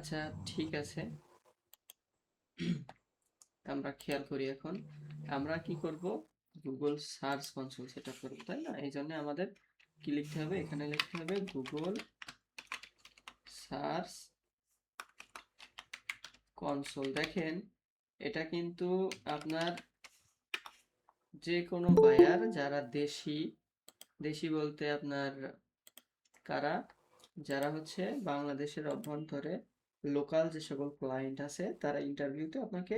আচ্ছা, ঠিক আছে, আমরা খেয়াল করি। এখন আমরা কি করব, গুগল সার্চ কনসোল সেটআপ করব, তাই না? এই জন্য আমাদের কি লিখতে হবে, এখানে লিখতে হবে গুগল সার্চ কনসোল। দেখেন, এটা কিন্তু আপনার যে কোনো বায়ার যারা দেশি, দেশি বলতে আপনার কারা, যারা হচ্ছে বাংলাদেশের অভ্যন্তরে লোকাল যে সকল ক্লায়েন্ট আছে, তারা ইন্টারভিউতে আপনাকে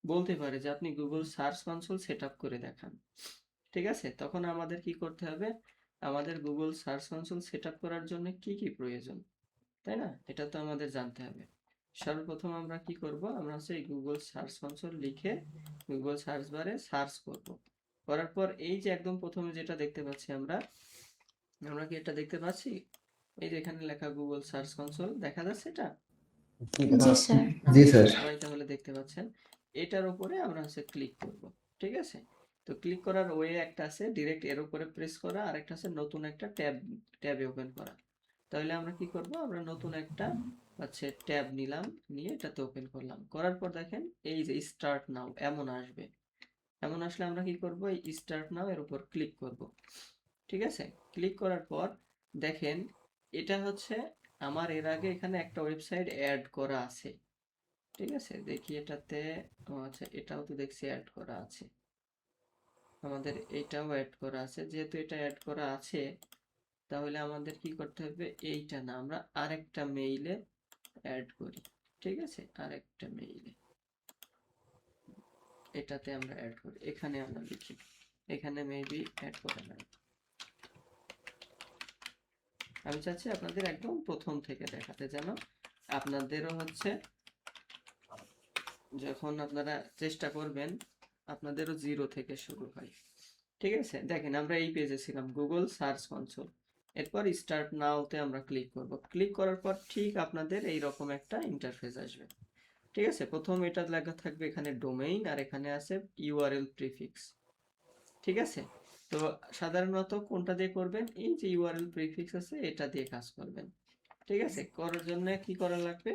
বলতে পারে যে আপনি Google search console set up করে দেখান। ঠিক আছে, তখন আমাদের কি করতে হবে, আমাদের Google search console set up করার জন্য কি কি প্রয়োজন, তাই না? এটা তো আমাদের জানতে হবে। সর্বপ্রথম আমরা কি করব, আমরা হচ্ছে এই গুগল সার্চ কনসোল লিখে গুগল সার্চ বারে সার্চ করব। করার পর এই যে একদম প্রথমে যেটা দেখতে পাচ্ছি আমরা, আমরা কি এটা দেখতে পাচ্ছি? এই যে এখানে লেখা গুগল সার্চ কনসোল, দেখা যাচ্ছে এটা? জি স্যার। জি স্যার। সবাই তাহলে দেখতে পাচ্ছেন। এটার উপরে আমরা হচ্ছে ক্লিক করব। ঠিক আছে, তো ক্লিক করার ওয়ে একটা আছে ডিরেক্ট এর উপরে প্রেস করা, আর একটা আছে নতুন একটা ট্যাবে ওপেন করা। তাহলে আমরা কি করব, আমরা নতুন একটা হচ্ছে ট্যাব নিলাম, নিয়ে এটাতে ওপেন করলাম। করার পর দেখেন এই যে স্টার্ট নাও এমন আসবে। এমন আসলে আমরা কি করব, এই স্টার্ট নাও এর উপর ক্লিক করব। ঠিক আছে, ক্লিক করার পর দেখেন এটা হচ্ছে আমার এর আগে এখানে একটা ওয়েবসাইট অ্যাড করা আছে। ঠিক আছে, দেখি এটাতে। ও আচ্ছা, এটাও তো দেখছি অ্যাড করা আছে, আমাদের এটাও অ্যাড করা আছে। যেহেতু এটা অ্যাড করা আছে, তাহলে আমাদের কি করতে হবে, এইটা না, আমরা আরেকটা মেইলে অ্যাড করি। ঠিক আছে, আরেকটা মেইলে এটাতে আমরা অ্যাড করি, এখানে আমরা লিখি, এখানে মেবি অ্যাড করে নেব। আমি চাচ্ছি আপনাদের একদম প্রথম থেকে দেখাতে, যেন আপনাদেরও হচ্ছে যখন আপনারা চেষ্টা করবেন আপনাদেরও জিরো থেকে শুরু হয়। ঠিক আছে, দেখেন আমরা এই পেজে ছিলাম, গুগল সার্চ কনসোল। এরপর স্টার্ট নাওতে আমরা ক্লিক করব। ক্লিক করার পর ঠিক আপনাদের এই রকম একটা ইন্টারফেস আসবে। ঠিক আছে, প্রথম এটা লেখা থাকবে এখানে ডোমেইন, আর এখানে আছে ইউআরএল প্রিফিক্স। ঠিক আছে, তো সাধারণত কোনটা দিয়ে করবেন, এই যে ইউআরএল প্রিফিক্স আছে এটা দিয়ে কাজ করবেন। ঠিক আছে, করার জন্য কি করা লাগবে,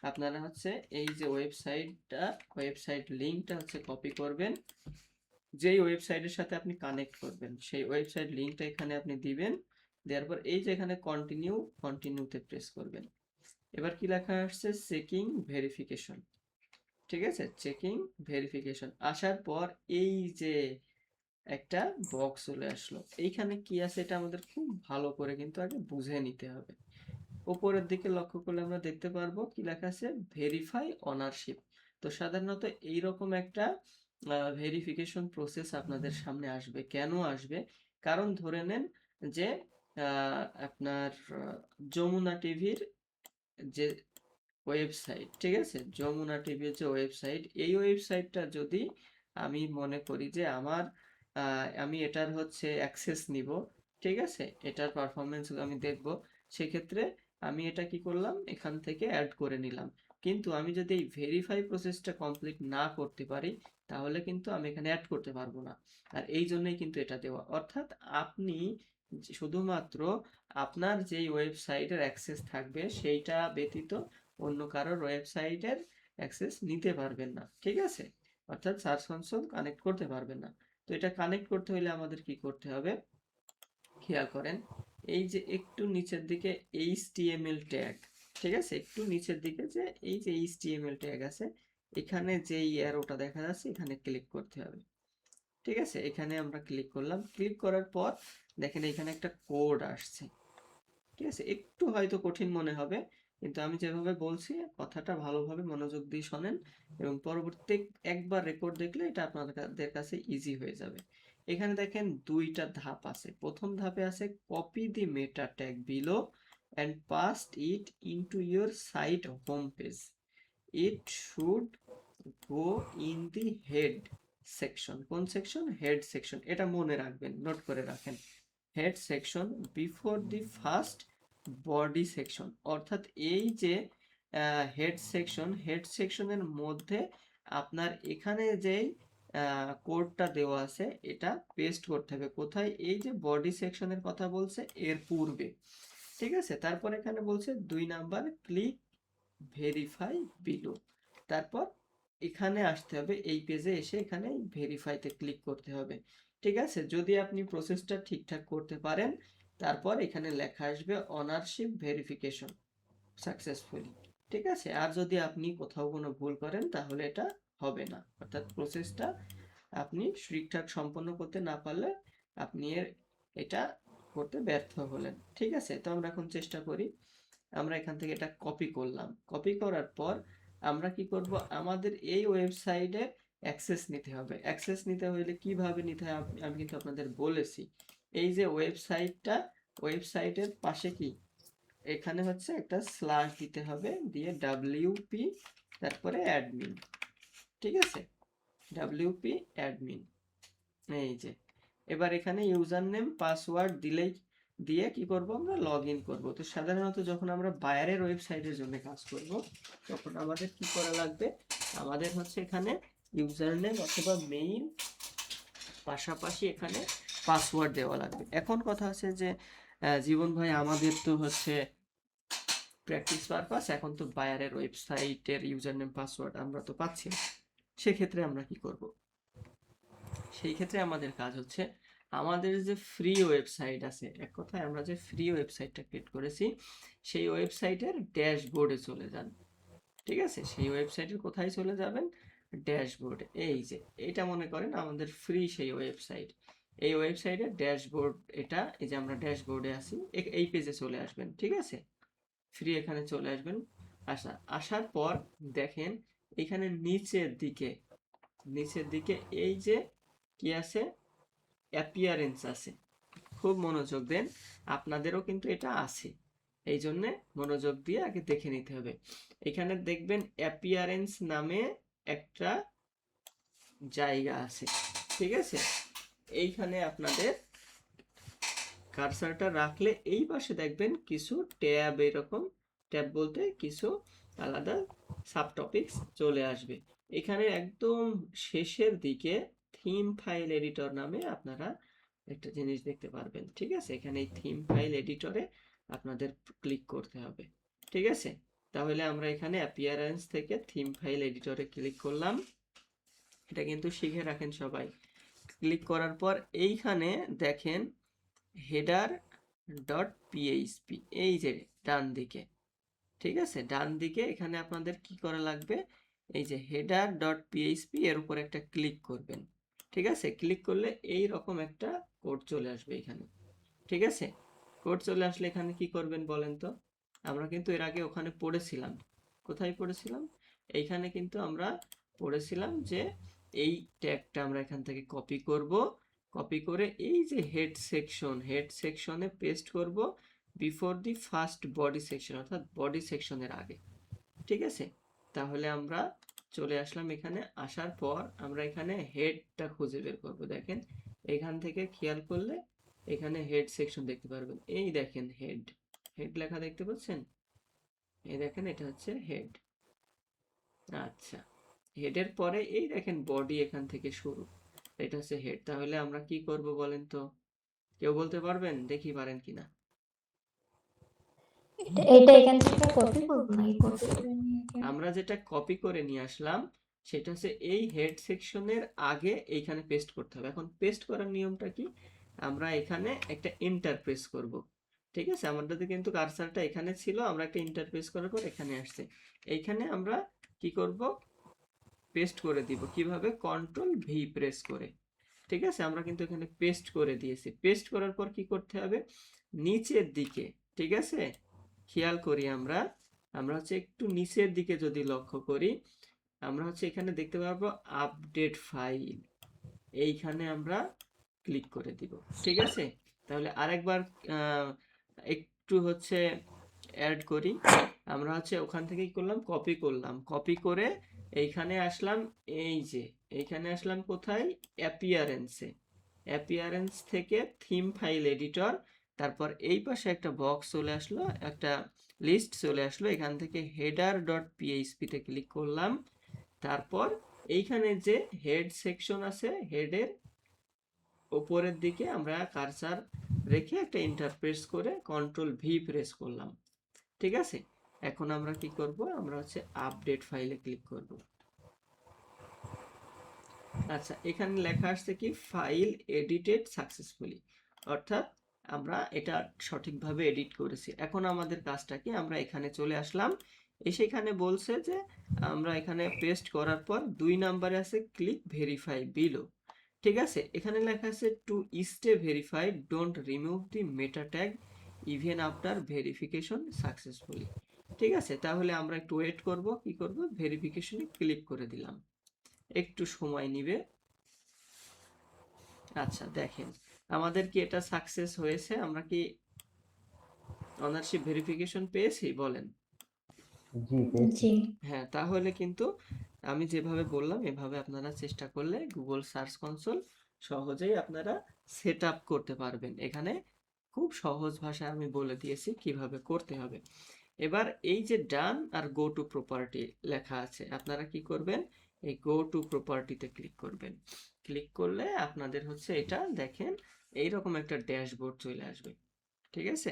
আপনারা হচ্ছে এই যে ওয়েবসাইটটা, ওয়েবসাইট লিংকটা হচ্ছে কপি করবেন। যেই ওয়েবসাইটের সাথে আপনি কানেক্ট করবেন সেই ওয়েবসাইট লিংকটা এখানে আপনি দিবেন। দেওয়ার পর এই যে এখানে কন্টিনিউ, কন্টিনিউতে প্রেস করবেন। এবার কি লেখা আসছে, চেকিং ভেরিফিকেশন। ঠিক আছে, চেকিং ভেরিফিকেশন আসার পর এই যে একটা বক্স চলে আসলো, এইখানে কি আছে এটা আমাদের খুব ভালো করে কিন্তু আগে বুঝে নিতে হবে। উপরের দিকে লক্ষ্য করলে আমরা দেখতে পারবো কি লেখা আছে, ভেরিফাই অনারশিপ। তো সাধারণত এইরকম একটা ভেরিফিকেশন প্রসেস আপনাদের সামনে আসবে। কেন আসবে, কারণ ধরে নেন যে আপনার যমুনা টিভির যে ওয়েবসাইট, ঠিক আছে, যমুনা টিভির যে ওয়েবসাইট, এই ওয়েবসাইটটা যদি আমি মনে করি যে আমার আমি এটার হচ্ছে অ্যাক্সেস নিব, ঠিক আছে, এটার পারফরমেন্স আমি দেখব, সেক্ষেত্রে আমি এটা কি করলাম, এখান থেকে অ্যাড করে নিলাম। কিন্তু আমি যদি এই ভেরিফাই প্রসেসটা কমপ্লিট না করতে পারি, তাহলে কিন্তু আমি এখানে অ্যাড করতে পারবো না। আর এই জন্যই কিন্তু এটা দেওয়া, অর্থাৎ আপনি শুধুমাত্র আপনার যেই ওয়েবসাইটের অ্যাক্সেস থাকবে সেইটা ব্যতীত অন্য কারোর ওয়েবসাইটের অ্যাক্সেস নিতে পারবেন না। ঠিক আছে, অর্থাৎ সার্চ কনসোল কানেক্ট করতে পারবেন না। তো এটা কানেক্ট করতে হলে আমাদের কি করতে হবে, খেয়াল করেন, এই যে একটু নিচের দিকে HTML ট্যাগ, ঠিক আছে, একটু নিচের দিকে যে এই যে HTML ট্যাগ আছে, এখানে যে অ্যারোটা দেখা যাচ্ছে এখানে ক্লিক করতে হবে। ঠিক আছে, এখানে আমরা ক্লিক করলাম। ক্লিক করার পর দেখেন এখানে একটা কোড আসছে। ঠিক আছে, একটু হয়তো কঠিন মনে হবে, কিন্তু আমি যেভাবে বলছি কথাটা ভালোভাবে মনোযোগ দিয়ে শোনেন, এবং পরবর্তী একবার রেকর্ড দেখলে এটা আপনাদের কাছে ইজি হয়ে যাবে। এখানে দেখেন দুইটা ধাপ আছে। প্রথম ধাপে আছে copy the meta tag below and paste it into your site home page. It should go in the head section. কোন সেকশন, হেড সেকশন। এটা মনে রাখবেন, নোট করে রাখেন, head section before the first body section. অর্থাৎ এই যে head section, head সেকশনের মধ্যে আপনার এখানে যেই কোডটা দেওয়া আছে এটা পেস্ট করতে হবে। কোথায়, এই যে বডি সেকশনের কথা বলছে এর পূর্বে। ঠিক আছে, তারপর এখানে বলছে 2 নাম্বার, ক্লিক ভেরিফাই বিলো। তারপর এখানে আসতে হবে, এই পেজে এসে এখানে ভেরিফাইতে ক্লিক করতে হবে। ঠিক আছে, যদি আপনি প্রসেসটা ঠিকঠাক করতে পারেন তারপর এখানে লেখা আসবে অনারশিপ ভেরিফিকেশন সাকসেসফুলি। ঠিক আছে, আর যদি আপনি কোথাও কোনো ভুল করেন তাহলে এটা হবে না, অর্থাৎ প্রসেসটা আপনি ঠিকঠাক সম্পন্ন করতে না পারলে আপনি এটা করতে ব্যর্থ হলেন। ঠিক আছে, তো আমরা এখন চেষ্টা করি। আমরা এখান থেকে এটা কপি করলাম, কপি করার পর আমরা কি করব, আমাদের এই ওয়েবসাইটে অ্যাক্সেস নিতে হবে। অ্যাক্সেস নিতে হলে কিভাবে নিতে হয় আমি কিন্তু আপনাদের বলেছি। এই যে ওয়েবসাইটটা, ওয়েবসাইটের পাশে কি এখানে হচ্ছে একটা স্ল্যাশ দিতে হবে, দিয়ে ডাব্লিউপি তারপরে অ্যাডমিন। ঠিক আছে, ডাব্লিউপি অ্যাডমিন, এই যে এবার এখানে ইউজার নেম পাসওয়ার্ড দিলেই দিয়ে কি করব, আমরা লগ ইন করবো। তো সাধারণত যখন আমরা বায়ারের ওয়েবসাইটের জন্য কাজ করব তখন আমাদের কি করা লাগবে, আমাদের হচ্ছে এখানে ইউজার নেম অথবা মেইল, পাশাপাশি এখানে পাসওয়ার্ড দেওয়া লাগবে। এখন কথা হচ্ছে যে জীবন ভাই আমাদের তো হচ্ছে প্র্যাকটিস পারপাস, এখন তো বায়ারের ওয়েবসাইটের ইউজার নেম পাসওয়ার্ড আমরা তো পাচ্ছি না, সেক্ষেত্রে আমরা কি করব, সেই ক্ষেত্রে আমাদের কাজ হচ্ছে আমাদের যে ফ্রি ওয়েবসাইট আছে, এক কথায় আমরা যে ফ্রি ওয়েবসাইটটা ক্রিয়েট করেছি সেই ওয়েবসাইটের ড্যাশবোর্ডে চলে যান। ঠিক আছে, সেই ওয়েবসাইটের কোথায় চলে যাবেন, ড্যাশবোর্ডে। এই যে এটা মনে করেন আমাদের ফ্রি সেই ওয়েবসাইট, এই ওয়েবসাইটের ড্যাশবোর্ড এটা, এই যে আমরা ড্যাশবোর্ডে আছি, এই পেজে চলে আসবেন। ঠিক আছে, ফ্রি এখানে চলে আসবেন। আসার পর দেখেন এখানে নিচের দিকে এই যে কি আছে, অ্যাপিয়ারেন্স আছে। খুব মনোযোগ দেন, আপনাদেরও কিন্তু এটা আছে, এই জন্য মনোযোগ দিয়ে আগে দেখে নিতে হবে। এখানে দেখবেন অ্যাপিয়ারেন্স নামে একটা জায়গা আছে। ঠিক আছে, এইখানে আপনাদের কার্সারটা রাখলে এই পাশে দেখবেন কিছু ট্যাব, এরকম ট্যাব বলতে কিছু আলাদা সাব টপিকস চলে আসবে। এখানে একদম শেষের দিকে থিম ফাইল এডিটর নামে আপনারা একটা জিনিস দেখতে পারবেন। ঠিক আছে, এখানে এই থিম ফাইল এডিটরে আপনাদের ক্লিক করতে হবে। ঠিক আছে, তাহলে আমরা এখানে অ্যাপিয়ারেন্স থেকে থিম ফাইল এডিটরে ক্লিক করলাম। এটা কিন্তু শিখে রাখেন সবাই। ক্লিক করার পর এইখানে দেখেন হেডার ডট পিএইচপি, এই যে ডান দিকে। ঠিক আছে, ডান দিকে এখানে আপনাদের কি করা লাগবে, এই যে হেডার ডট পিএইচপি এর উপর একটা ক্লিক করবেন। ঠিক আছে, ক্লিক করলে এই রকম একটা কোড চলে আসবে এখানে। ঠিক আছে, কোড চলে আসলে এখানে কি করবেন বলেন তো, আমরা কিন্তু এর আগে ওখানে পড়েছিলাম। কোথায় পড়েছিলাম, এইখানে কিন্তু আমরা পড়েছিলাম যে এই ট্যাগটা আমরা এখান থেকে কপি করব, কপি করে এই যে হেড সেকশনে পেস্ট করব before the first body section, অর্থাৎ বডি সেকশনের আগে। ঠিক আছে, তাহলে আমরা চলে আসলাম এখানে। আসার পর আমরা এখানে হেডটা খুঁজে বের করব। দেখেন এখান থেকে খেয়াল করলে এখানে হেড সেকশন দেখতে পারবেন, এই দেখেন হেড, হেড লেখা দেখতে পাচ্ছেন, এই দেখেন এটা হচ্ছে হেড। আচ্ছা, হেডের পরে এই দেখেন বডি এখান থেকে শুরু, এটা হচ্ছে হেড। তাহলে আমরা কি করব বলেন তো, কেউ বলতে পারবেন, দেখি পারেন কিনা। এটা এখান থেকে কপি করব নাকি কপি করে নিয়ে আমরা যেটা কপি করে নিয়ে আসলাম সেটা হচ্ছে এই হেড সেকশনের আগে এইখানে পেস্ট করতে হবে। এখন পেস্ট করার নিয়মটা কি, আমরা এখানে একটা এন্টার প্রেস করব। ঠিক আছে, আমাদের কিন্তু কার্সারটা এখানে ছিল, আমরা একটা এন্টার প্রেস করার পর এখানে আসছে, এইখানে আমরা কি করব, পেস্ট করে দিব। কিভাবে, কন্ট্রোল ভি প্রেস করে। ঠিক আছে, আমরা কিন্তু এখানে পেস্ট করে দিয়েছি। পেস্ট করার পর কি করতে হবে, নিচের দিকে, ঠিক আছে, খেয়াল করি আমরা, আমরা হচ্ছে একটু নিচের দিকে যদি লক্ষ্য করি, আমরা হচ্ছে এখানে দেখতে পারবো আপডেট ফাইল, এইখানে আমরা ক্লিক করে দিব। ঠিক আছে, তাহলে আরেকবার একটু হচ্ছে অ্যাড করি। আমরা হচ্ছে ওখান থেকে কি করলাম, কপি করলাম, কপি করে এইখানে আসলাম, এই যে এইখানে আসলাম কোথায়, অ্যাপিয়ারেন্সে। অ্যাপিয়ারেন্স থেকে থিম ফাইল এডিটর, তারপর এই পাশে একটা বক্স চলে আসলো, একটা লিস্ট চলে আসলো, এখান থেকে হেডার ডট পিএইচপি তে ক্লিক করলাম। তারপর এইখানে যে হেড সেকশন আছে, হেডের উপরের দিকে আমরা কার্সার রেখে একটা ইন্টারপ্রেস করে কন্ট্রোল ভি প্রেস করলাম। ঠিক আছে, এখন আমরা কি করব, আমরা হচ্ছে আপডেট ফাইলে ক্লিক করব। আচ্ছা, এখানে লেখা আসছে কি ফাইল এডিটেড সাকসেসফুলি, অর্থাৎ আমরা এটা সঠিকভাবে এডিট করেছি। এখন আমাদের কাজটা কি, আমরা এখানে চলে আসলাম, এসে এখানে বলছে যে আমরা এখানে পেস্ট করার পর 2 নম্বরে আছে ক্লিক ভেরিফাই বিলো। ঠিক আছে, এখানে লেখা আছে to stay verified don't remove the meta tag even after verification successfully. ঠিক আছে, তাহলে আমরা একটু ওয়েট করব, কি করব, ভেরিফিকেশনে ক্লিক করে দিলাম, একটু সময় নিবে। আচ্ছা দেখেন, আমাদের কি এটা সাকসেস হয়েছে? আমরা কি অনারশিপ ভেরিফিকেশন পেয়েছি বলেন? জি পেয়েছি। জি। হ্যাঁ, তাহলে কিন্তু আমি যেভাবে বললাম এভাবে আপনারা চেষ্টা করলে গুগল সার্চ কনসোল সহজেই আপনারা সেট আপ করতে পারবেন। এখানে খুব সহজ ভাষায় আমি বলে দিয়েছি কিভাবে করতে হবে। এবার এই যে ডান আর গো টু প্রপার্টি লেখা আছে, আপনারা কি করবেন, এই গো টু প্রপার্টিতে ক্লিক করবেন। ক্লিক করলে আপনাদের হচ্ছে এটা দেখেন এইরকম একটা ড্যাশবোর্ড চলে আসবে। ঠিক আছে,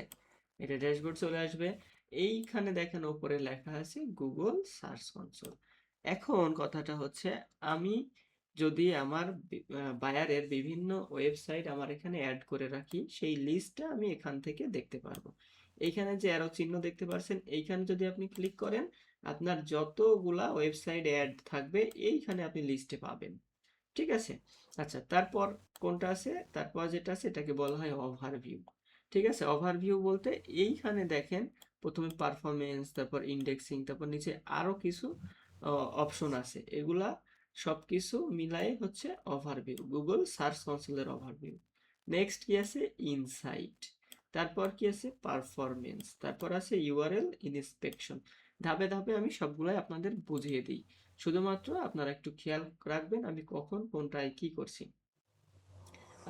এটা ড্যাশবোর্ড চলে আসবে। এইখানে দেখেন উপরে লেখা আছে গুগল সার্চ কনসোল। এখন কথাটা হচ্ছে, আমি যদি আমার বায়ারের বিভিন্ন ওয়েবসাইট আমার এখানে অ্যাড করে রাখি, সেই লিস্টটা আমি এখান থেকে দেখতে পারবো। এইখানে যে অ্যারো চিহ্ন দেখতে পাচ্ছেন, এইখানে যদি আপনি ক্লিক করেন, আপনার যতগুলা ওয়েবসাইট অ্যাড থাকবে এইখানে আপনি লিস্টে পাবেন। ঠিক আছে, আচ্ছা তারপর কোনটা আছে, তারপর যেটা আছে এটাকে বলা হয় ওভারভিউ। ঠিক আছে, ওভারভিউ বলতে এইখানে দেখেন প্রথমে পারফরমেন্স, তারপর ইন্ডেক্সিং, তারপর নিচে আরো কিছু অপশন আছে, এগুলা সবকিছু মিলাই হচ্ছে ওভারভিউ, গুগল সার্চ কনসোলের ওভারভিউ। নেক্সট কি আছে, ইনসাইট, তারপর কি আছে পারফরমেন্স, তারপর আছে ইউআরএল ইনস্পেকশন। ধাপে ধাপে আমি সবগুলাই আপনাদের বুঝিয়ে দিই, শুধুমাত্র আপনারা একটু খেয়াল রাখবেন আমি কখন কোনটায় কি করছি।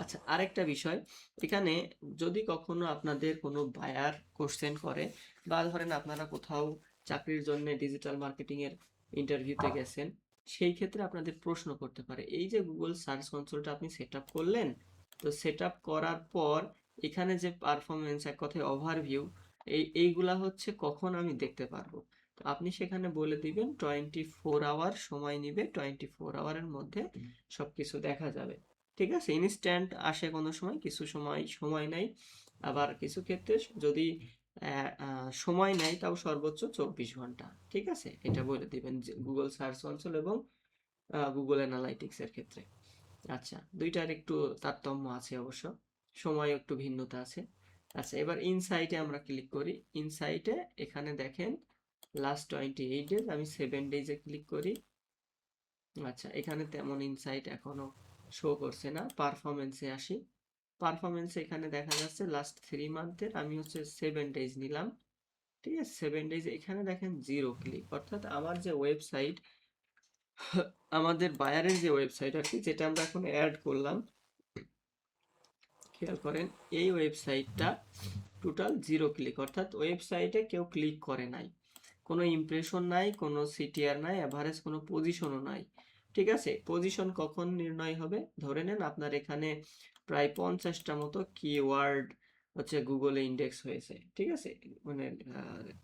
আচ্ছা, আরেকটা বিষয়, এখানে যদি কখনো আপনাদের কোনো বায়ার কোশ্চেন করে, বা ধরেন আপনারা কোথাও চাকরির জন্য ডিজিটাল মার্কেটিং এর ইন্টারভিউতে গেছেন, সেই ক্ষেত্রে আপনাদের প্রশ্ন করতে পারে, এই যে গুগল সার্চ কনসোলটা আপনি সেট আপ করলেন, তো সেট আপ করার পর এখানে যে পারফরমেন্স, এক কথায় ওভারভিউ, এইগুলা হচ্ছে কখন আমি দেখতে পারবো। তো আপনি সেখানে বলে দিবেন 24 আওয়ার সময় নিবে, 24 আওয়ারের মধ্যে সবকিছু দেখা যাবে। ঠিক আছে, ইনস্ট্যান্ট আসে কোনো সময়, কিছু সময় সময় নেয়, আবার কিছু ক্ষেত্রে যদি সময় নেয় তাও সর্বোচ্চ 24 ঘন্টা। ঠিক আছে, এটা বলে দিবেন যে গুগল সার্চ কনসোল এবং গুগল অ্যানালাইটিক্স এর ক্ষেত্রে। আচ্ছা, দুইটার একটু তারতম্য আছে অবশ্য, সময় একটু ভিন্নতা আছে। আচ্ছা, এবার ইনসাইটে আমরা ক্লিক করি। ইনসাইটে এখানে দেখেন লাস্ট 28 ডেজ, আমি 7 ডেজে ক্লিক করি। আচ্ছা, এখানে তেমন ইনসাইট এখনো শো করছে না। পারফরমেন্সে আসি, পারফরমেন্সে এখানে দেখা যাচ্ছে লাস্ট 3 মান্থের আমি হচ্ছে 7 ডেজ নিলাম। ঠিক আছে, 7 ডেজ এখানে দেখেন 0 ক্লিক, অর্থাৎ আমার যে ওয়েবসাইট, আমাদের বায়ারের যে ওয়েবসাইট আর কি, যেটা আমরা এখন অ্যাড করলাম, খেয়াল করেন এই ওয়েবসাইটটা টোটাল 0 ক্লিক, অর্থাৎ ওয়েবসাইটে কেউ ক্লিক করে নাই, কোনো ইমপ্রেশন নাই, কোনো সিটিআর নাই, এভারেজ কোনো পজিশনও নাই। ঠিক আছে, পজিশন কখন নির্ণয় হবে, ধরে নেন আপনার এখানে প্রায় 50টা মতো কিওয়ার্ড হচ্ছে গুগলে ইন্ডেক্স হয়েছে। ঠিক আছে, মানে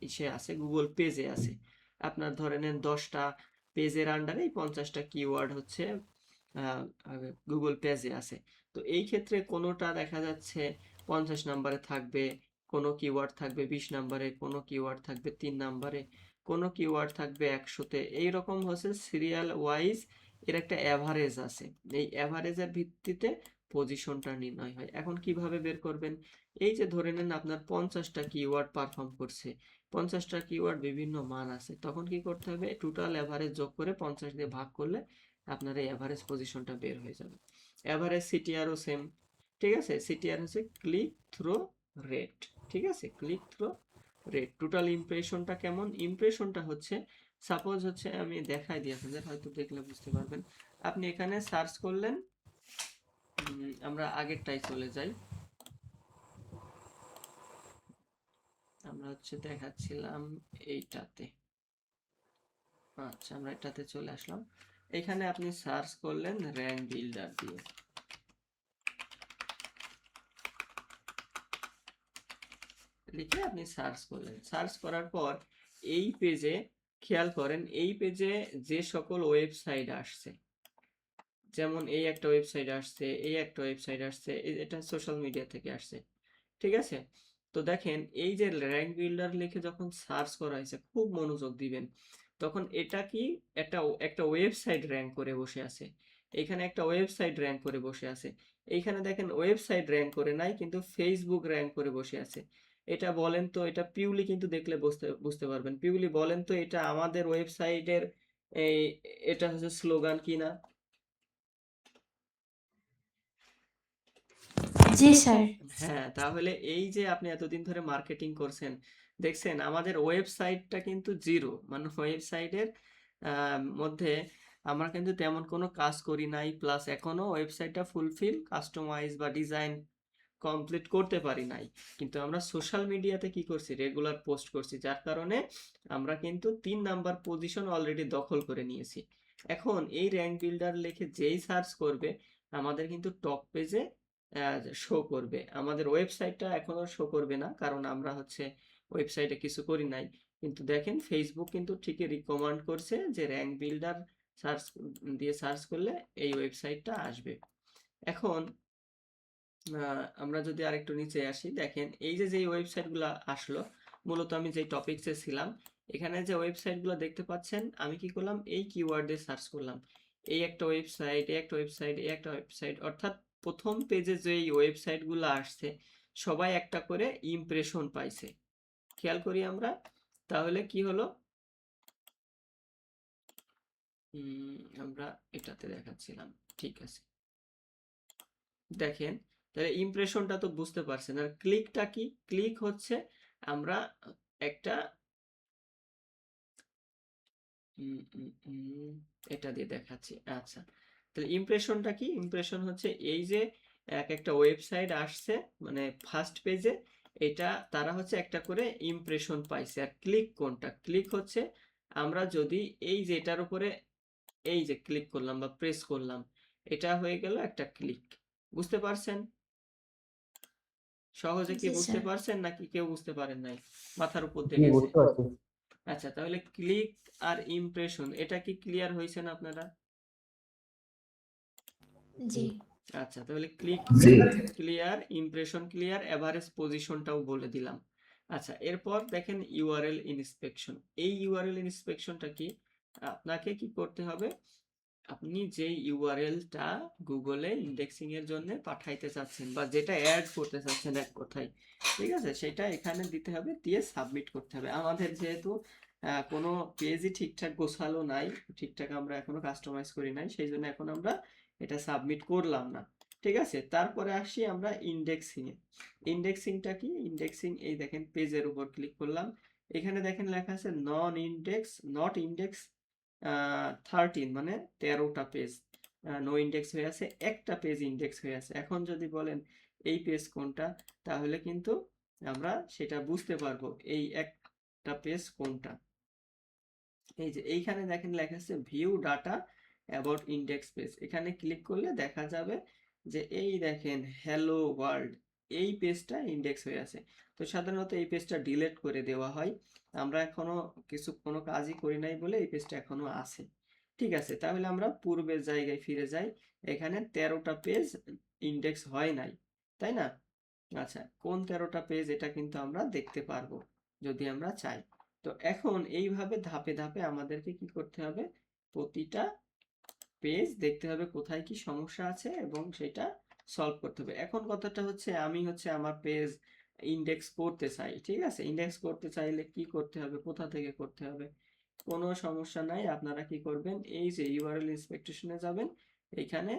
ইসে আছে, গুগল পেজে আছে, আপনার ধরে নেন 10টা পেজের আন্ডারে 50টা কিওয়ার্ড হচ্ছে গুগল পেজে আছে। তো এই ক্ষেত্রে কোনোটা দেখা যাচ্ছে 50 নম্বরে থাকবে, কোনো কিওয়ার্ড থাকবে 20 নম্বরে, কোনো কিওয়ার্ড থাকবে 3 নম্বরে, কোনো কিওয়ার্ড থাকবে 100-তে, এইরকম হচ্ছে সিরিয়াল ওয়াইজ এর একটা অ্যাভারেজ আছে। এই অ্যাভারেজের ভিত্তিতে পজিশনটা নির্ণয় হয়। এখন কিভাবে বের করবেন, এই যে ধরে নেন আপনার 50টা কিওয়ার্ড পারফর্ম করছে, 50টা কিওয়ার্ড বিভিন্ন মান আছে, তখন কি করতে হবে, টোটাল অ্যাভারেজ যোগ করে 50 দিয়ে ভাগ করলে আপনার এই অ্যাভারেজ পজিশনটা বের হয়ে যাবে। অ্যাভারেজ সিটিআরও সেম। ঠিক আছে, সিটিআর হচ্ছে ক্লিক থ্রো রেট। ঠিক আছে, ক্লিক থ্রো রেট। টোটাল ইমপ্রেশনটা কেমন, ইমপ্রেশনটা হচ্ছে সাপোজ হচ্ছে আমি দেখাই দিই আপনাদের, হয়তো দেখলে বুঝতে পারবেন। আপনি এখানে সার্চ করলেন, আমরা আগেরটাই চলে যাই, আমরা হচ্ছে দেখাচ্ছিলাম এইটাতে। আচ্ছা, আমরা এটাতে চলে আসলাম। এখানে আপনি সার্চ করলেন র্যাঙ্ক বিল্ডার দিয়ে, লিখে আপনি সার্চ করলেন, সার্চ করার পর এই পেজে খেয়াল করেন, এই পেজে যে সকল ওয়েবসাইট আসছে, যেমন এই একটা ওয়েবসাইট আসছে, এই একটা ওয়েবসাইট আসছে, এটা সোশ্যাল মিডিয়া থেকে আসছে, ঠিক আছে? তো দেখেন এই যে র্যাঙ্ক বিল্ডার লিখে যখন সার্চ করা হয়েছে, খুব মনোযোগ দিবেন, তখন এটা কি একটা একটা ওয়েবসাইট র্যাঙ্ক করে বসে আছে, এখানে একটা ওয়েবসাইট র্যাঙ্ক করে বসে আছে, এইখানে দেখেন ওয়েবসাইট র্যাঙ্ক করে নাই, কিন্তু ফেসবুক র্যাঙ্ক করে বসে আছে। এটা বলেন তো, এটা পিউলি কিন্তু দেখলে বুঝতে বুঝতে পারবেন, পিউলি বলেন তো এটা আমাদের ওয়েবসাইটের এই এটা হচ্ছে স্লোগান কিনা? জি স্যার। হ্যাঁ, তাহলে এই যে আপনি এতদিন ধরে মার্কেটিং করছেন, দেখছেন আমাদের ওয়েবসাইটটা কিন্তু জিরো, মানে ওয়েবসাইটের মধ্যে আমরা কিন্তু তেমন কোনো কাজ করি নাই, প্লাস এখনো ওয়েবসাইটটা ফুলফিল কাস্টমাইজ বা ডিজাইন কমপ্লিট করতে পারি নাই। কিন্তু আমরা সোশ্যাল মিডিয়াতে কি করছি, রেগুলার পোস্ট করছি, যার কারণে আমরা কিন্তু 3 নাম্বার পজিশন অলরেডি দখল করে নিয়েছি। এখন এই র্যাঙ্ক বিল্ডার লিখে যেই সার্চ করবে আমাদের কিন্তু টপ পেজে শো করবে, আমাদের ওয়েবসাইটটা এখনো শো করবে না, কারণ আমরা হচ্ছে ওয়েবসাইটে কিছু করি নাই। কিন্তু দেখেন ফেসবুক কিন্তু ঠিকই রিকমেন্ড করছে যে র্যাঙ্ক বিল্ডার সার্চ দিয়ে সার্চ করলে এই ওয়েবসাইটটা আসবে। এখন আমরা যদি আরেকটু নিচে আসি, দেখেন এই যে যেই ওয়েবসাইটগুলো আসলো, মূলত আমি যেই টপিকসে ছিলাম, এখানে যে ওয়েবসাইটগুলো দেখতে পাচ্ছেন, আমি কি করলাম, এই কিওয়ার্ড দিয়ে সার্চ করলাম, এই একটা ওয়েবসাইট, এই একটা ওয়েবসাইট, এই একটা ওয়েবসাইট, অর্থাৎ প্রথম পেজে যেই ওয়েবসাইটগুলো আসছে সবাই একটা করে ইমপ্রেশন পাইছে। খেয়াল করি আমরা, তাহলে কি হলো, আমরা এটাতে দেখাচ্ছিলাম, ঠিক আছে, দেখেন তাহলে ইমপ্রেশনটা তো বুঝতে পারছেন। আর ক্লিকটা কি, ক্লিক হচ্ছে আমরা একটা এটা দিয়ে দেখাচ্ছি। আচ্ছা, তাহলে ইমপ্রেশনটা কি, ইমপ্রেশন হচ্ছে এই যে এক একটা ওয়েবসাইট আসছে, মানে ফার্স্ট পেজে এটা তারা হচ্ছে একটা করে ইমপ্রেশন পাইছে। আর ক্লিক কোনটা, ক্লিক হচ্ছে আমরা যদি এই যে এটার উপরে এই যে ক্লিক করলাম বা প্রেস করলাম, এটা হয়ে গেল একটা ক্লিক। বুঝতে পারছেন? সহজে কি জি বুঝতে স্যার। পারছেন নাকি কেউ বুঝতে পারেন নাই, মাথার উপর দিয়ে জি, গেছে? বুঝতে পারছি। আচ্ছা, তাহলে ক্লিক আর ইমপ্রেশন এটা কি ক্লিয়ার হয়েছেন আপনারা? জি। আচ্ছা, তাহলে click clear, impression clear, average পজিশনটাও বলে দিলাম। আচ্ছা, এরপর দেখেন ইউআরএল ইন্সপেকশন। এই ইউআরএল ইন্সপেকশনটা কি, আপনাকে কি করতে হবে, আপনি যে ইউআরএলটা গুগলে ইন্ডেক্সিং এর জন্য পাঠাইতে চাচ্ছেন বা যেটা অ্যাড করতে চাচ্ছেন এক কথায়, ঠিক আছে, সেটা এখানে দিতে হবে, দিয়ে সাবমিট করতে হবে। আমাদের যেহেতু কোনো পেজই ঠিকঠাক গোছালো নাই, ঠিকঠাক আমরা এখনো কাস্টমাইজ করি নাই, সেই জন্য এখন আমরা এটা সাবমিট করলাম না, ঠিক আছে। তারপরে আসি আমরা ইন্ডেক্সিং এ। ইন্ডেক্সিংটা কি, ইন্ডেক্সিং এই দেখেন পেজের উপর ক্লিক করলাম, এখানে দেখেন লেখা আছে নন ইন্ডেক্স, নট ইন্ডেক্স 13, মানে 13টা পেজ নো ইন্ডেক্স হয়ে আছে, একটা পেজ ইন্ডেক্স হয়ে আছে। এখন যদি বলেন এই পেজ কোনটা, তাহলে কিন্তু আমরা সেটা বুঝতে পারবো এই একটা পেজ কোনটা। এই যে এইখানে দেখেন লেখা আছে view data about index page, এখানে ক্লিক করলে দেখা যাবে যে এই দেখেন হ্যালো ওয়ার্ল্ড, এই পেজটা ইন্ডেক্স হয়ে আছে। তো সাধারণত এই পেজটা ডিলিট করে দেওয়া হয়, আমরা এখনো কোনো কাজই করি নাই বলে এই পেজটা এখনো আছে। ঠিক আছে, তাহলে আমরা পূর্বের জায়গায় ফিরে যাই, এখানে 13টা পেজ ইন্ডেক্স হয় নাই, তাই না? আচ্ছা, কোন 13টা পেজ এটা কিন্তু আমরা দেখতে পারবো যদি আমরা চাই। তো এখন এইভাবে ধাপে ধাপে আমাদেরকে কি করতে হবে, প্রতিটা পেজ দেখতে হবে কোথায় কি সমস্যা আছে এবং সেটা সলভ করতে হবে। এখন কথাটা হচ্ছে আমি হচ্ছে আমার পেজ ইন্ডেক্স করতে চাই, ঠিক আছে, ইন্ডেক্স করতে চাইলে কি করতে হবে, কোথা থেকে করতে হবে? কোনো সমস্যা নাই, আপনারা কি করবেন, এই যে ইউআরএল ইন্সপেকশনে যাবেন, এখানে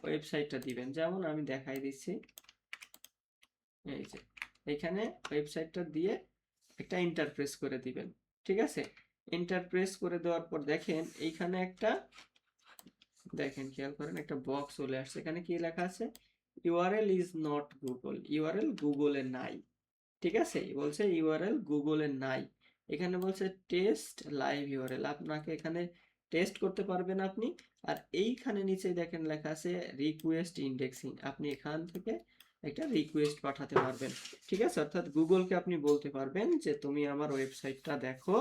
ওয়েবসাইটটা দিবেন, যেমন আমি দেখাই দিচ্ছি, এই যে এখানে ওয়েবসাইটটা দিয়ে একটা এন্টার প্রেস করে দিবেন, ঠিক আছে। এন্টার প্রেস করে দেওয়ার পর দেখেন এইখানে একটা, দেখেন খেয়াল করেন একটা বক্স চলে আসছে, এখানে কি লেখা আছে, URL is not Google, URL গুগলে নাই, ঠিক আছে, বলছে ইউআরএল গুগলে নাই, এখানে বলছে টেস্ট লাইভ ইউআরএল, আপনাকে এখানে টেস্ট করতে পারবেন আপনি। আর এইখানে নিচে দেখেন লেখা আছে রিকোয়েস্ট ইন্ডেক্সিং, আপনি এখান থেকে একটা রিকোয়েস্ট পাঠাতে পারবেন, ঠিক আছে, অর্থাৎ গুগলকে আপনি বলতে পারবেন যে তুমি আমার ওয়েবসাইটটা দেখো,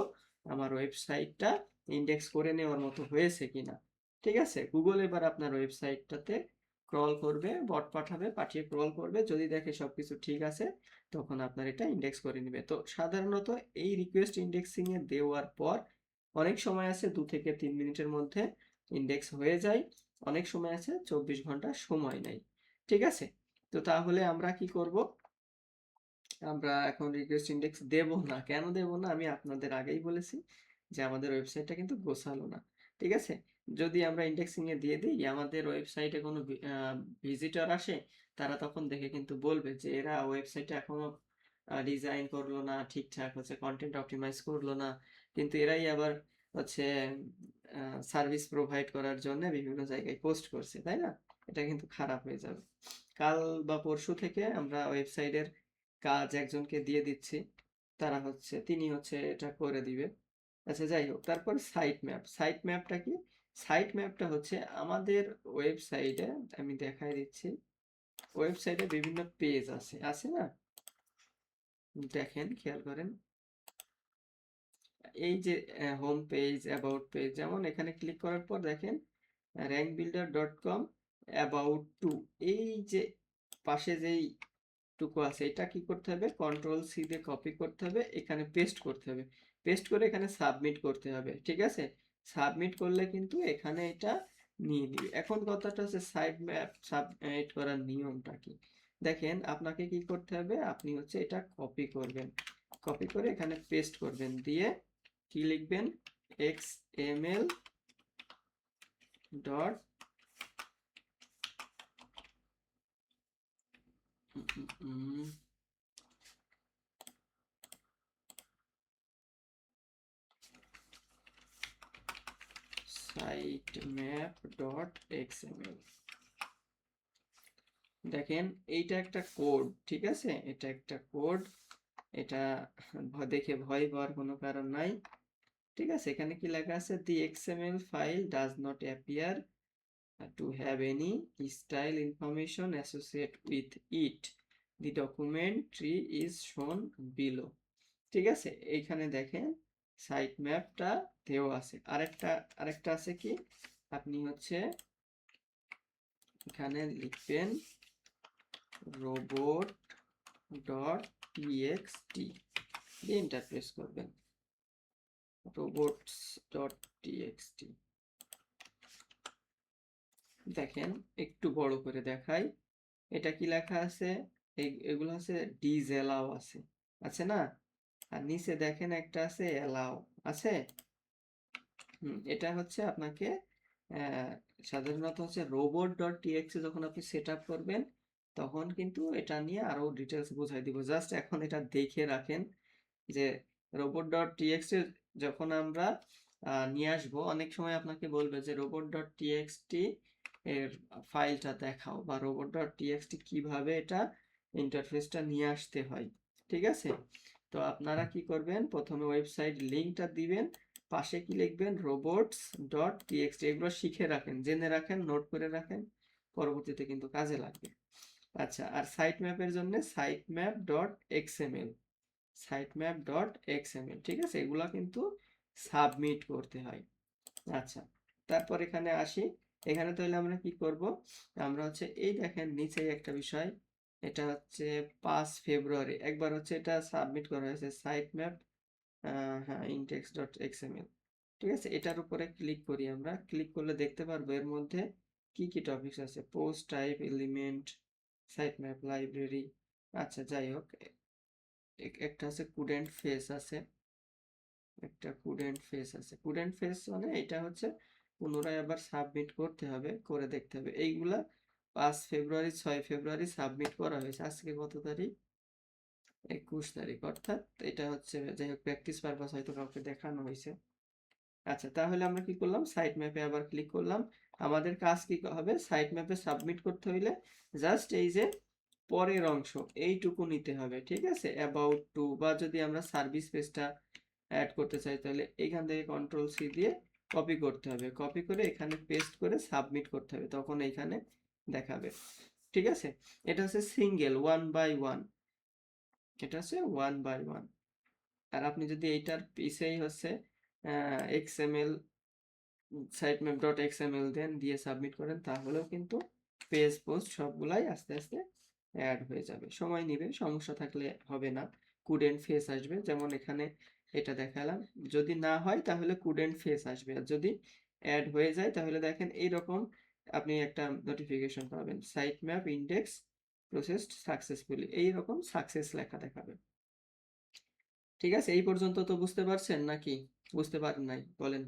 আমার ওয়েবসাইটটা ইন্ডেক্স করে নেওয়ার মতো হয়েছে কিনা। ঠিক আছে, গুগল এবার আপনার ওয়েবসাইটটাতে ক্রল করবে, বট পাঠাবে, পাঠিয়ে ক্রল করবে, যদি দেখে সবকিছু ঠিক আছে তখন আপনার এটা ইন্ডেক্স করে নেবে। তো সাধারণত এই রিকোয়েস্ট ইন্ডেক্সিং এ দেওয়ার পর অনেক সময় আছে 2 থেকে 3 মিনিটের মধ্যে ইন্ডেক্স হয়ে যায়, অনেক সময় আছে 24 ঘন্টা সময় নেয়। ঠিক আছে, তো তাহলে আমরা কি করব, আমরা এখন রিকোয়েস্ট ইন্ডেক্স দেব না। কেন দেব না আমি আপনাদের আগেই বলেছি যে আমাদের ওয়েবসাইটটা কিন্তু গোছালো না। ঠিক আছে, যদি আমরা ইন্ডেক্সিং এ দিয়ে দিই, আমাদের ওয়েবসাইটে কোনো ভিজিটর আসে, তারা তখন দেখে কিন্তু বলবে যে এরা ওয়েবসাইটে এখনো ডিজাইন করলো না ঠিকঠাক, হচ্ছে কন্টেন্ট অপটিমাইজ করলো না, কিন্তু এরাই আবার হচ্ছে সার্ভিস প্রোভাইড করার জন্য বিভিন্ন জায়গায় পোস্ট করছে, তাই না? এটা কিন্তু খারাপ হয়ে যাবে। কাল বা পরশু থেকে আমরা ওয়েবসাইটের কাজ একজনকে দিয়ে দিচ্ছি, তিনি হচ্ছে এটা করে দিবে। আচ্ছা, যাই হোক, তারপর সাইট ম্যাপ। সাইট ম্যাপটা কি? সাইট ম্যাপটা হচ্ছে আমাদের ওয়েবসাইটে, আমি দেখাই দিচ্ছি, ওয়েবসাইটে বিভিন্ন পেজ আছে, আছে না? দেখেন, খেয়াল করেন, এই যে হোম পেজ, অ্যাবাউট পেজ, যেমন এখানে ক্লিক করার পর দেখেন rankbuilder.com অ্যাবাউট টু, এই যে পাশে যেই টুকু আছে, এটা কি করতে হবে, কন্ট্রোল সি দিয়ে কপি করতে হবে, এখানে পেস্ট করতে হবে, পেস্ট করে এখানে সাবমিট করতে হবে। ঠিক আছে, সাবমিট করলে কিন্তু এখানে এটা নিয়ে নিবে। এখন কথাটা হচ্ছে সাইট ম্যাপ সাবমিট করার নিয়মটা কি। দেখেন, আপনাকে কি করতে হবে, আপনি হচ্ছে এটা কপি করবেন, কপি করে এখানে পেস্ট করবেন, দিয়ে কি লিখবেন, xml ডট sitemap.xml। দেখেন, এইটা একটা কোড, ঠিক আছে, এটা একটা কোড, এটা দেখে ভয় পাওয়ার কোনো কারণ নাই। ঠিক আছে, এখানে কি লেখা আছে, দি xml file does not appear to have any style information associated with it, the document tree is shown below। ঠিক আছে, এইখানে দেখেন সাইট ম্যাপটা দেওয়া আছে। আরেকটা আছে কি, আপনি হচ্ছে এখানে লিখবেন robot ডট টিএক্সটি দিয়ে এন্টার প্রেস করবেন, robots ডট টিএক্সটি। দেখেন, একটু বড় করে দেখাই, এটা কি লেখা আছে, এগুলো আছে ডিসঅ্যালাউ আছে, আছে না? আর নিচে দেখেন একটা আছে অ্যালাউ, আছে। এটা হচ্ছে আপনাকে সাধারণত হচ্ছে রোবট ডট টিএক্সি যখন আপনি সেট আপ করবেন তখন কিন্তু এটা নিয়ে আরো ডিটেলস বোঝাই দিব, জাস্ট এখন এটা দেখে রাখেন যে রোবট ডট টিএক্সটি যখন আমরা নিয়ে আসবো, অনেক সময় আপনাকে বলবে যে রোবট ডট টিএক্সটি এর ফাইলটা দেখাও, বা রোবট ডট টিএক্সটি কিভাবে এটা ইন্টারফেসটা নিয়ে আসতে হয়। ঠিক আছে, তো আপনারা কি করবেন, প্রথমে ওয়েবসাইট লিঙ্কটা দিবেন, পাশে কি লিখবেন, robots ডট টিএক্সটি। এগুলো শিখে রাখেন, জেনে রাখেন, নোট করে রাখেন, পরবর্তীতে কিন্তু কাজে লাগবে। আচ্ছা, আর সাইট ম্যাপের জন্য site map dot XML, site map dot XML. ঠিক আছে, এগুলা কিন্তু সাবমিট করতে হয়। আচ্ছা, তারপর এখানে আসি, এখানে তাহলে আমরা কি করব, আমরা হচ্ছে এই দেখেন নিচেই একটা বিষয়, এটা হচ্ছে 5 ফেব্রুয়ারি একবার হচ্ছে এটা সাবমিট করা হয়েছে, সাইট ম্যাপ, হ্যাঁ, index.xml। ঠিক আছে, এটার উপরে ক্লিক করি, আমরা ক্লিক করলে দেখতে পারবো এর মধ্যে কি কি টপিকস আছে, post type, element, site map, library. আচ্ছা, যাই হোক, একটা আছে কুডেন্ট ফেস আছে, একটা কুডেন্ট ফেস আছে। কুডেন্ট ফেস মানে এটা হচ্ছে পুনরায় আবার সাবমিট করতে হবে, করে দেখতে হবে। এইগুলা 5 ফেব্রুয়ারি 6 ফেব্রুয়ারি সাবমিট করা হয়েছে, আজকে কত তারিখ, 21 তারিখ, অর্থাৎ এটা হচ্ছে, যাই হোক, প্র্যাকটিস পারপাস হয়তো কাউকে দেখানো হয়েছে। আচ্ছা, তাহলে আমরা কি করলাম, সাইট ম্যাপে আবার ক্লিক করলাম, আমাদের কাজ কি হবে, সাইট ম্যাপে সাবমিট করতে হইলে জাস্ট এই যে পরের অংশ এইটুকু নিতে হবে। ঠিক আছে, অ্যাবাউট টু, বা যদি আমরা সার্ভিস পেজটা অ্যাড করতে চাই তাহলে এখান থেকে কন্ট্রোল সি দিয়ে কপি করতে হবে, কপি করে এখানে পেস্ট করে সাবমিট করতে হবে, তখন এইখানে দেখাবে। ঠিক আছে, এটা হচ্ছে সিঙ্গেল, 1 বাই 1, এটা হচ্ছে 1 বাই 1। আর আপনি যদি এইটার পিছেই হচ্ছে এক্সএমএল সাইটম্যাপ ডট এক্সএমএল দেন দিয়ে সাবমিট করেন, তাহলেও কিন্তু পেজ পোস্ট সবগুলাই আস্তে আস্তে অ্যাড হয়ে যাবে। সময় নেবে, সমস্যা থাকলে হবে না, কুডেন্ট ফেস আসবে, যেমন এখানে এটা দেখালাম। যদি না হয় তাহলে কুডেন্ট ফেস আসবে, আর যদি অ্যাড হয়ে যায় তাহলে দেখেন এইরকম আপনি একটা নোটিফিকেশন পাবেন, site map index processed successfully, এইরকম সাকসেস লেখা দেখাবে। ঠিক আছে, এই পর্যন্ত তো বুঝতে পারছেন নাকি বুঝতে পারেন নাই বলেন?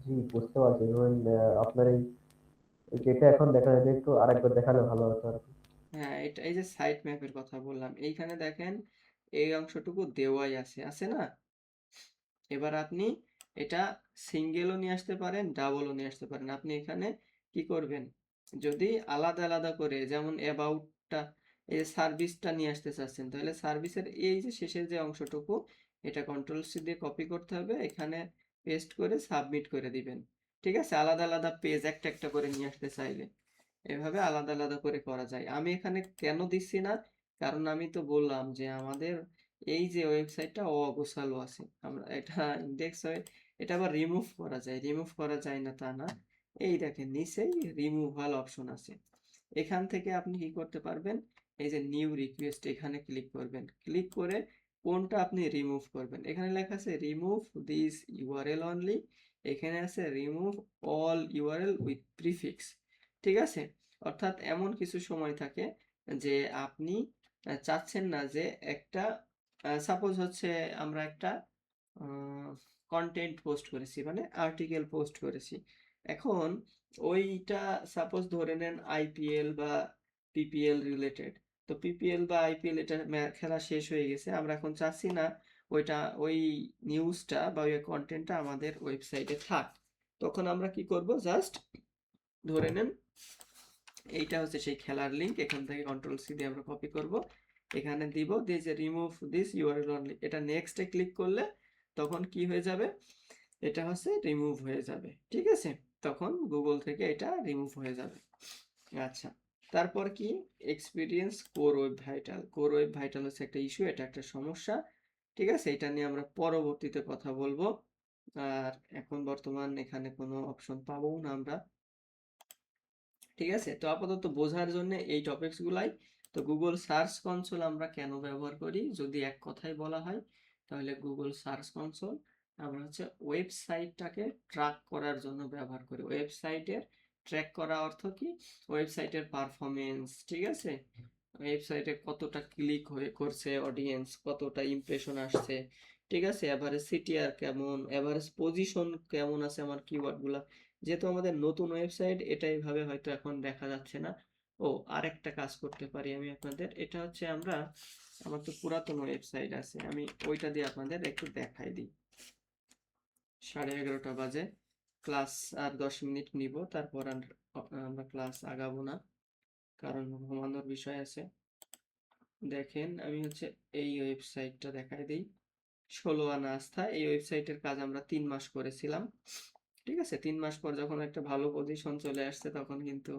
জি বুঝতে পারছি। ধরুন আপনার এই যেটা এখন দেখা যাচ্ছে একটু আরেকবার দেখালে ভালো হতো আর কি। হ্যাঁ, এটা এই যে সাইট ম্যাপের কথা বললাম, এইখানে দেখেন এই অংশটুকু দেওয়াই আছে, আছে না? এবার আপনি এটা সিঙ্গেলও নিয়ে আসতে পারেন, ডাবলও নিয়ে আসতে পারেন। আপনি এখানে কি করবেন, যদি আলাদা আলাদা করে, যেমন অ্যাবাউটটা, এই যে সার্ভিসটা নিয়ে আসতে চাচ্ছেন, তাহলে সার্ভিসের এই যে শেষের যে অংশটুকু, এটা কন্ট্রোল সি দিয়ে কপি করতে হবে, এখানে পেস্ট করে সাবমিট করে দিবেন। ঠিক আছে, আলাদা আলাদা পেজ একটা একটা করে নিয়ে আসতে চাইলে এভাবে আলাদা আলাদা করে করা যায়। আমি এখানে কেন দিচ্ছি না, কারণ আমি তো বললাম যে আমাদের এই যে ওয়েবসাইটটা অগোছালো আছে, আমরা এটা ইন্ডেক্স হয়ে এটা আবার রিমুভ করা যায়, রিমুভ করা যায় না তা না। এই দেখেন নিচেই রিমুভাল অপশন আছে, এখান থেকে আপনি কি করতে পারবেন, এই যে নিউ রিকোয়েস্ট এখানে ক্লিক করবেন, ক্লিক করে কোনটা আপনি রিমুভ করবেন, এখানে লেখা আছে রিমুভ দিস ইউআরএল অনলি, এখানে আছে remove all URL with prefix. ঠিক আছে, অর্থাৎ এমন কিছু সময় থাকে যে আপনি চাচ্ছেন না যে একটা, সাপোজ হচ্ছে আমরা একটা কন্টেন্ট পোস্ট করেছি, মানে আর্টিকেল পোস্ট করেছি, এখন ওইটা সাপোজ ধরে নেন আইপিএল বা পিপিএল রিলেটেড, তো পিপিএল বা আইপিএল এটা খেলা শেষ হয়ে গেছে, আমরা এখন চাচ্ছি না ওইটা, ওই নিউজটা বা ওই কন্টেন্টটা আমাদের ওয়েবসাইটে থাক। তখন আমরা কি করব, জাস্ট ধরে নেন এইটা হচ্ছে সেই খেলার লিংক, এখান থেকে কন্ট্রোল সি দিয়ে আমরা কপি করব, এখানে দিব, দিয়ে যে রিমুভ দিস ইউআরএল অনলি, এটা নেক্সটে ক্লিক করলে তখন কি হয়ে যাবে, এটা হচ্ছে রিমুভ হয়ে যাবে। ঠিক আছে, তখন গুগল থেকে এটা রিমুভ হয়ে যাবে। আচ্ছা, তারপর কি, experience core web vital, core web vital হচ্ছে একটা ইস্যু, এটা একটা সমস্যা। ঠিক আছে, এটা নিয়ে আমরা পরবর্তীতে কথা বলবো, আর এখন বর্তমান এখানে কোনো অপশন পাবো না আমরা। ঠিক আছে, তো আপাতত বোঝার জন্য এই টপিকস গুলাই। তো গুগল সার্চ কনসোল আমরা কেন ব্যবহার করি, যদি এক কথায় বলা হয় তাহলে গুগল সার্চ কনসোল আমরা হচ্ছে ওয়েবসাইটটাকে ট্র্যাক করার জন্য ব্যবহার করি। ওয়েবসাইটের ট্র্যাক করা অর্থ কি, ওয়েবসাইটের পারফরমেন্স, ঠিক আছে, ওয়েবসাইটে কতটা ক্লিক হয়ে করছে অডিয়েন্স, কতটা ইমপ্রেশন আসছে, ঠিক আছে, এভারেজ সিটিআর কেমন, এভারেজ পজিশন কেমন আছে আমার কিওয়ার্ডগুলা। যেহেতু আমাদের নতুন ওয়েবসাইট, এটা এইভাবে হয়তো এখন দেখা যাচ্ছে না। ও, আরেকটা কাজ করতে পারি আমি আপনাদের, এটা হচ্ছে আমরা, আমার তো পুরাতন ওয়েবসাইট আছে, আমি ওইটা দিয়ে আপনাদের একটু দেখাই দিই। 11:30 বাজে, ক্লাস আর 10 মিনিট নিব, তারপর আর আমরা ক্লাস আগাবো না, কারণ ঘুমানোর বিষয় আছে। দেখেন আমি হচ্ছে এই ওয়েবসাইটটা দেখাই দিই, 16 আনা আস্থা, এই ওয়েবসাইটের কাজ আমরা 3 মাস করেছিলাম। ঠিক আছে, 3 মাস পর যখন একটা ভালো পজিশন চলে আসছে, তখন কিন্তু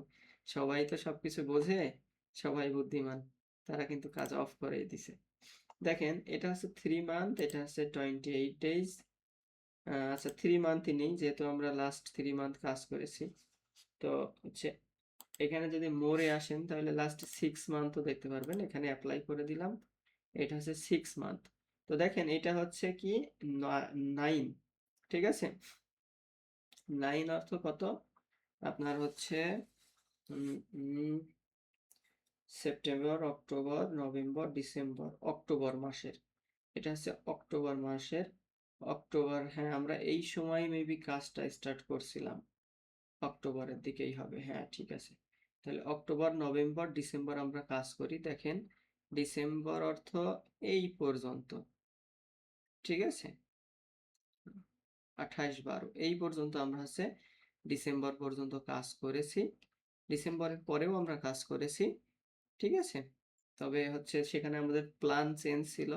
সবাই তো সবকিছু বোঝে, সবাই বুদ্ধিমান, তারা কিন্তু কাজ অফ করে দিছে। দেখেন এটা হচ্ছে 3 মান্থ, এটা হচ্ছে 28 ডেজ। আচ্ছা, 3 মান্থই নেই, যেহেতু আমরা লাস্ট 3 মান্থ কাজ করেছি। তো হচ্ছে এখানে যদি মোরে আসেন তাহলে লাস্ট 6 মান্থও দেখতে পারবেন, এখানে অ্যাপ্লাই করে দিলাম, এটা হচ্ছে 6 মান্থ। তো দেখেন এটা হচ্ছে কি 9, ঠিক আছে, 9 অর্থ কত, আপনার হচ্ছে September, October, November, December, October মাসের, এটা হচ্ছে অক্টোবর মাসের, অক্টোবর, হ্যাঁ আমরা এই সময় মেবি কাজটা স্টার্ট করছিলাম, অক্টোবরের দিকেই হবে, হ্যাঁ ঠিক আছে। তাহলে অক্টোবর, নভেম্বর, ডিসেম্বর আমরা কাজ করি, দেখেন ডিসেম্বর অর্থ এই পর্যন্ত, ঠিক আছে, 28/12 এই পর্যন্ত আমরা হচ্ছে ডিসেম্বর পর্যন্ত কাজ করেছি, ডিসেম্বরের পরেও আমরা কাজ করেছি। ঠিক আছে, তবে হচ্ছে সেখানে আমাদের প্ল্যান চেঞ্জ ছিল,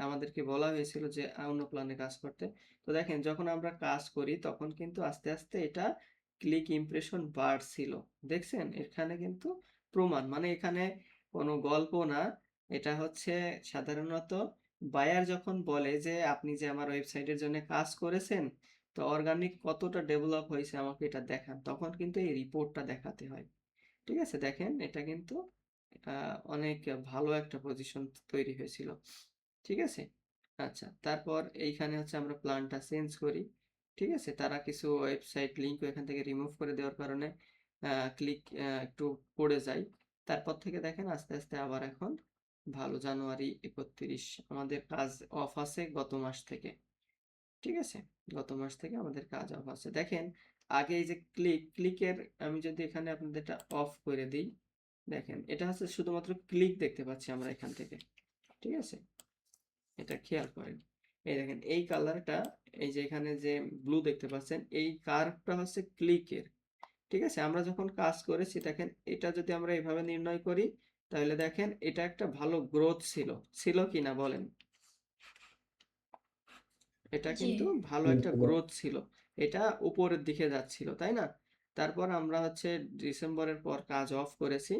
আমাদেরকে বলা হয়েছিল যে অন্য প্ল্যানে কাজ করতে। তো দেখেন যখন আমরা কাজ করি তখন কিন্তু আস্তে আস্তে এটা ক্লিক ইমপ্রেশন বাড়ছিল, দেখছেন এখানে কিন্তু প্রমাণ, মানে এখানে কোনো গল্প না, এটা হচ্ছে সাধারণত বায়ার যখন বলে যে আপনি যে আমার ওয়েবসাইটের জন্য কাজ করেছেন, তো অর্গানিক কতটা ডেভেলপ হয়েছে আমাকে এটা দেখান, তখন কিন্তু এই রিপোর্টটা দেখাতে হয়। ঠিক আছে, দেখেন এটা কিন্তু অনেক ভালো একটা পজিশন তৈরি হয়েছিল। ঠিক আছে, আচ্ছা তারপর এইখানে হচ্ছে আমরা প্ল্যানটা চেঞ্জ করি। ঠিক আছে, তারা কিছু ওয়েবসাইট লিঙ্ক এখান থেকে রিমুভ করে দেওয়ার কারণে ক্লিক একটু পড়ে যায়। তারপর থেকে দেখেন আস্তে আস্তে আবার এখন ভালো, জানুয়ারি 31 আমাদের কাজ অফ আছে গত মাস থেকে। ঠিক আছে, গত মাস থেকে আমাদের কাজ অফ আছে। দেখেন আগে এই যে ক্লিকের, আমি যদি এখানে আপনাদের এটা অফ করে দিই, দেখেন এটা হচ্ছে শুধুমাত্র ক্লিক দেখতে পাচ্ছি আমরা এখান থেকে। ঠিক আছে, এটা খেয়াল করেন, এই দেখেন এই কালারটা, এই যে এখানে যে ব্লু দেখতে পাচ্ছেন, এই কার্ভটা হচ্ছে ক্লিকের। ঠিক আছে, আমরা যখন কাজ করেছি দেখেন এটা যদি আমরা এভাবে নির্ণয় করি, তাহলে দেখেন এটা একটা ভালো গ্রোথ ছিল, ছিল কি না বলেন? এটা জি। কিন্তু ভালো জি একটা ছিল। গ্রোথ ছিল, এটা উপরের দিকে যাচ্ছিল, তাই না? তারপর আমরা হচ্ছে ডিসেম্বরের পর কাজ অফ করেছি,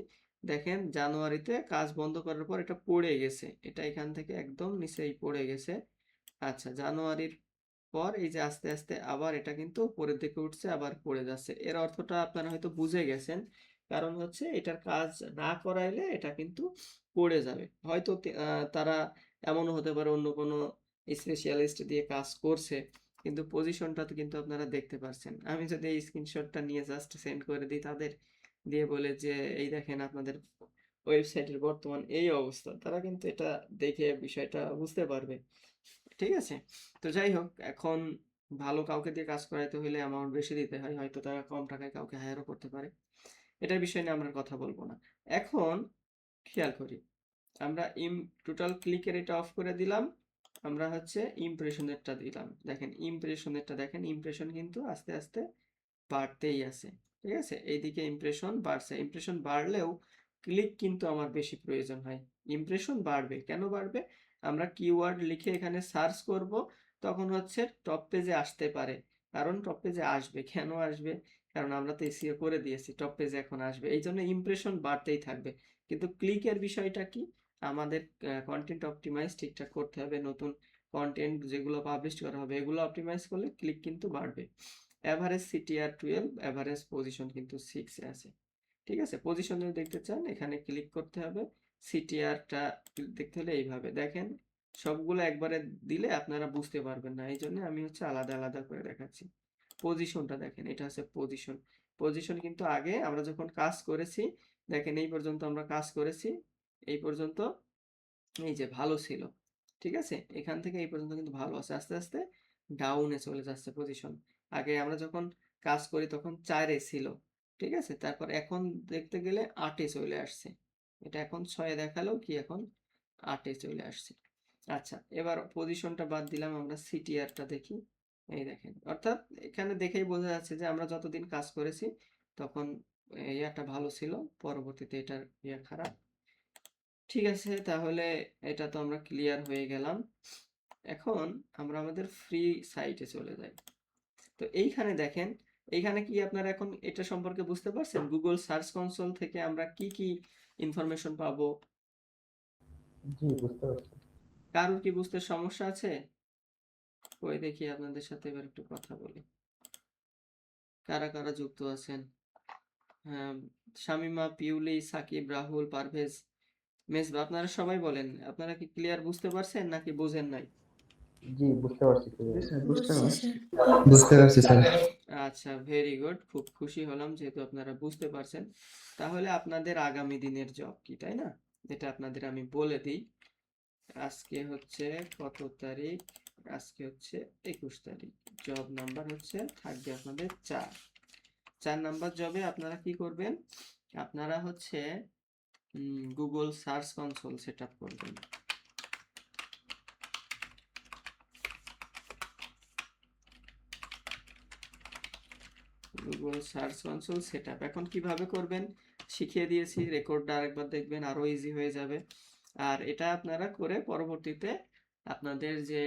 দেখেন জানুয়ারিতে কাজ বন্ধ করার পর এটা পড়ে গেছে, এটা এখান থেকে একদম নিচেই পড়ে গেছে। আচ্ছা, জানুয়ারির পর এই যে আস্তে আস্তে আবার এটা কিন্তু উপরের দিকে উঠছে, আবার পড়ে যাচ্ছে। এর অর্থটা আপনারা হয়তো বুঝে গেছেন, কারণ হচ্ছে এটার কাজ না করাইলে এটা কিন্তু পড়ে যাবে। হয়তো তারা এমনও হতে পারে অন্য কোনো স্পেশালিস্ট দিয়ে কাজ করছে, কিন্তু পজিশনটা তো কিন্তু আপনারা দেখতে পারছেন। আমি যদি এই স্ক্রিনশটটা নিয়ে জাস্ট সেন্ড করে দিই তাদের, দিয়ে বলে যে এই দেখেন আপনাদের ওয়েবসাইটের বর্তমান এই অবস্থা, তারা কিন্তু এটা দেখে বিষয়টা বুঝতে পারবে। ঠিক আছে, তো যাই হোক, এখন ভালো কাউকে দিয়ে কাজ করাইতে হলে অ্যামাউন্ট বেশি দিতে হয়, হয়তো তারা কম টাকায় কাউকে হায়ারও করতে পারে। এটার বিষয় নিয়ে আমরা কথা বলবো না। এখন খেয়াল করি, আমরা টোটাল ক্লিকের এটা অফ করে দিলাম, আমরা হচ্ছে ইমপ্রেশনেরটা দিলাম। দেখেন ইমপ্রেশনেরটা, দেখেন ইমপ্রেশন কিন্তু আস্তে আস্তে বাড়তেই আছে। ঠিক আছে, এইদিকে ইমপ্রেশন বাড়ছে, ইমপ্রেশন বাড়লেও ক্লিক কিন্তু আমার বেশি প্রয়োজন হয়। ইমপ্রেশন বাড়বে, কেন বাড়বে? আমরা কিওয়ার্ড লিখে এখানে সার্চ করব, তখন হচ্ছে টপ পেজে আসতে পারে। কারণ টপ পেজে আসবে, কেন আসবে? কারণ আমরা তো এসইও করে দিয়েছি, টপ পেজে এখন আসবে, এই জন্য ইমপ্রেশন বাড়তেই থাকবে। কিন্তু ক্লিকের বিষয়টা কি? আমাদের কন্টেন্ট অপটিমাইজ ঠিকঠাক করতে হবে, নতুন কন্টেন্ট যেগুলো পাবলিশ করা হবে এগুলো অপটিমাইজ করলে ক্লিক কিন্তু বাড়বে। এভারেজ সিটিআর 12, এভারেজ পজিশন কিন্তু 6 এ আছে। ঠিক আছে, পজিশন যদি দেখতে চান এখানে ক্লিক করতে হবে। সিটিআরটা দেখতে হলে এইভাবে দেখেন, সবগুলো একবারে দিলে আপনারা বুঝতে পারবেন না, এই জন্য আমি হচ্ছে আলাদা আলাদা করে দেখাচ্ছি। পজিশনটা দেখেন, এটা হচ্ছে পজিশন। পজিশন কিন্তু আগে আমরা যখন কাজ করেছি, দেখেন এই পর্যন্ত আমরা কাজ করেছি, এই পর্যন্ত এই যে ভালো ছিল। ঠিক আছে, এখান থেকে এই পর্যন্ত কিন্তু ভালো আছে, আস্তে আস্তে ডাউনে চলে যাচ্ছে পজিশন। আগে আমরা যখন কাজ করি তখন 4 এ ছিল। ঠিক আছে, তারপর এখন দেখতে গেলে 8 এ চলে আসছে। এটা এখন 6 এ দেখালেও কি এখন 8 এ চলে আসছে। আচ্ছা, এবার পজিশনটা বাদ দিলাম, আমরা সিটিআরটা দেখি। এই দেখেন, অর্থাৎ এখানে দেখেই বোঝা যাচ্ছে যে আমরা যতদিন কাজ করেছি তখন ইয়াটা ভালো ছিল, পরবর্তীতে এটার ইয়া খারাপ। ঠিক আছে, তাহলে এটা তো আমরা ক্লিয়ার হয়ে গেলাম। এখন আমরা আমাদের ফ্রি সাইটে চলে যাই। তো এইখানে দেখেন, এইখানে কি আপনারা এখন এটা সম্পর্কে বুঝতে পারছেন? গুগল সার্চ কনসোল থেকে আমরা কি কি ইনফরমেশন পাবো? জি বুঝতে পারছি। কারোর কি বুঝতে সমস্যা আছে? ওই দেখি আপনাদের সাথে এবার একটু কথা বলি, কারা কারা যুক্ত আছেন। হ্যাঁ, শামিমা, পিউলি, সাকিব, রাহুল, পারভেজ, মেজবা, আপনারা সবাই বলেন, আপনারা কি ক্লিয়ার বুঝতে পারছেন নাকি বুঝেন নাই? জি বুঝতে পারছি clear। বুঝছি স্যার। বুঝতে পারছি স্যার। আচ্ছা, ভেরি গুড, খুব খুশি হলাম যেহেতু আপনারা বুঝতে পারছেন। তাহলে আপনাদের আগামী দিনের জব কি, তাই না? এটা আপনাদের আমি বলে দিই। আজকে হচ্ছে কত তারিখ? আজকে হচ্ছে 21 তারিখ। জব নাম্বার হচ্ছে থাকবে আপনাদের 4 নাম্বার জবে আপনারা কি করবেন? আপনারা হচ্ছে Google search console set up করবেন। গুগল সার্চ কনসোল সেটআপ এখন কিভাবে করবেন শিখিয়ে দিয়েছি, রেকর্ডটা আরেকবার দেখবেন, আরো ইজি হয়ে যাবে। আর এটা আপনারা করে পরবর্তীতে আপনাদের যে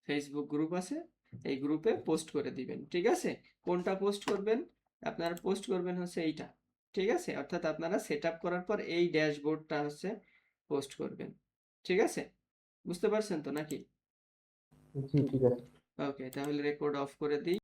ফেসবুক গ্রুপ আছে এই গ্রুপে পোস্ট করে দিবেন। ঠিক আছে, কোনটা পোস্ট করবেন? আপনারা পোস্ট করবেন হচ্ছে এইটা। ঠিক আছে, অর্থাৎ আপনারা সেট আপ করার পর এই ড্যাশবোর্ডটা হচ্ছে পোস্ট করবেন। ঠিক আছে, বুঝতে পারছেন তো নাকি? জি ঠিক আছে। ওকে, তাহলে রেকর্ড অফ করে দিই।